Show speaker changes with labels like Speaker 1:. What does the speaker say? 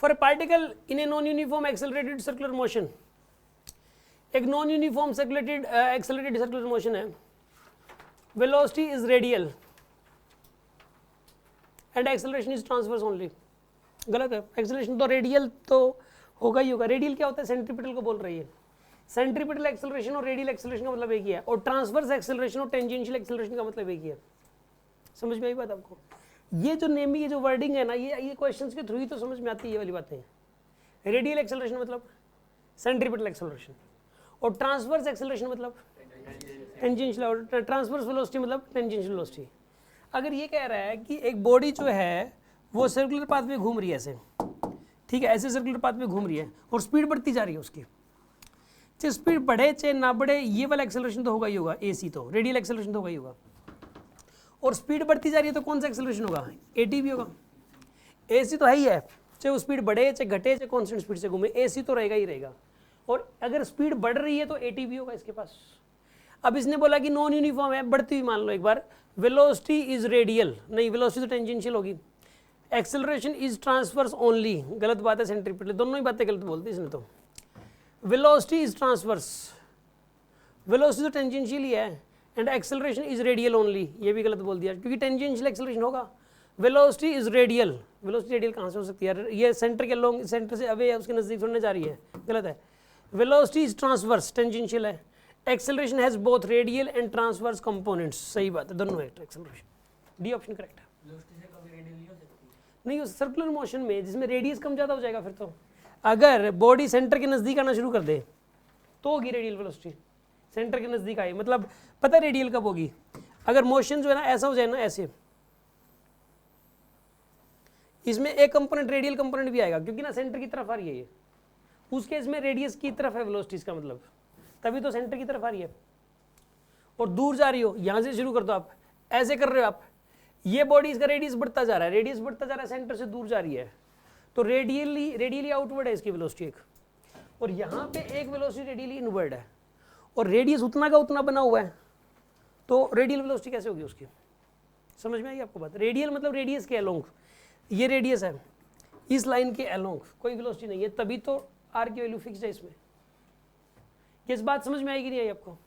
Speaker 1: For a particle in a non uniform accelerated circular motion, एक non uniform accelerated circular motion है, velocity is radial and acceleration is transverse only. गलत है, acceleration तो radial तो होगा ही होगा। Radial क्या होता है? सेंट्रीपिटल को बोल रही है। सेंट्रीपिटल एक्सेलरेशन और रेडियल एक्सेलरेशन का मतलब एक ही है, और ट्रांसवर्स एक्सेलरेशन और टेंजेंशियल एक्सेलरेशन का मतलब एक ही है। समझ में आई बात आपको? ये जो नेमिंग, ये जो वर्डिंग है ना, ये क्वेश्चंस के थ्रू ही तो समझ में आती है ये वाली बातें। रेडियल एक्सेलरेशन मतलब सेंट्रीपिटल एक्सेलरेशन, और ट्रांसवर्स एक्सेलरेशन मतलब टेंजेंशियल, और ट्रांसवर्स वेलोसिटी मतलब टेंजेंशियल वेलोसिटी। अगर ये कह रहा है कि एक बॉडी जो है वो सर्कुलर पाथ में घूम रही है ऐसे, ठीक है, ऐसे सर्कुलर पाथ में घूम रही है और स्पीड बढ़ती जा रही है उसकी, चाहे स्पीड बढ़े चाहे ना बढ़े, ये वाला एक्सेलरेशन तो होगा ही होगा, एसी तो रेडियल एक्सेलरेशन तो होगा ही होगा। और स्पीड बढ़ती जा रही है तो कौन सा एक्सेलरेशन होगा? एटी भी होगा। एसी तो है ही है, चाहे वो स्पीड बढ़े चाहे घटे चाहे कांस्टेंट स्पीड से घूमे, एसी तो रहेगा ही रहेगा। और अगर स्पीड बढ़ रही है तो एटी भी होगा इसके पास। अब इसने बोला कि नॉन यूनिफॉर्म है, बढ़ती हुई मान लो एक बार, वेलोसिटी इज रेडियल, नहीं वेलोसिटी तो टेंजेंशियल होगी, एक्सेलरेशन इज ट्रांसवर्स ओनली, गलत बात है, सेंट्रीपिटल, दोनों ही बातें गलत बोलती है इसने तो। वेलोसिटी इज ट्रांसवर्स, वेलोसिटी तो टेंजेंशियल ही है, and acceleration is radial only, ये भी गलत बोल दिया क्योंकि टेंजेंशियल एक्सेलरेशन होगा। Velocity is radial, velocity radial कहाँ से हो सकती है? ये सेंटर के लॉन्ग, सेंटर से अवे उसके नजदीक थोड़ने जा रही है, गलत है। वेलोसिटी इज ट्रांसवर्स, टेंजेंशियल है। Acceleration has both radial and transverse components, सही बात है, दोनों है एक्सेलरेशन। डी ऑप्शन करेक्ट है। नहीं, उस सर्कुलर मोशन में जिसमें रेडियस कम ज़्यादा हो जाएगा, फिर तो अगर बॉडी सेंटर के नज़दीक आना शुरू कर दे तो होगी रेडियल वेलोसिटी। सेंटर के नज़दीक आई मतलब पता है रेडियल कब होगी? अगर मोशन जो है ना ऐसा हो जाए ना, ऐसे, इसमें एक कंपोनेंट रेडियल कंपोनेंट भी आएगा क्योंकि ना सेंटर की तरफ आ रही है ये, उस केस में रेडियस की तरफ है वेलोसिटी, इसका मतलब तभी तो सेंटर की तरफ आ रही है। और दूर जा रही हो, यहाँ से शुरू कर दो, आप ऐसे कर रहे हो आप, ये बॉडी इसका रेडियस बढ़ता जा रहा है, रेडियस बढ़ता जा रहा है, सेंटर से दूर जा रही है, तो रेडियली आउटवर्ड है इसकी वेलोसिटी एक, और यहाँ पे एक वेलोसिटी रेडियली इनवर्ड है, और रेडियस उतना का उतना बना हुआ है, तो रेडियल वेलोसिटी कैसे होगी उसकी? समझ में आई आपको बात? रेडियल मतलब रेडियस के अलोंग, ये रेडियस है, इस लाइन के अलोंग कोई वेलोसिटी नहीं है, तभी तो आर की वैल्यू फिक्स्ड है इसमें। किस बात समझ में आएगी नहीं आई आपको?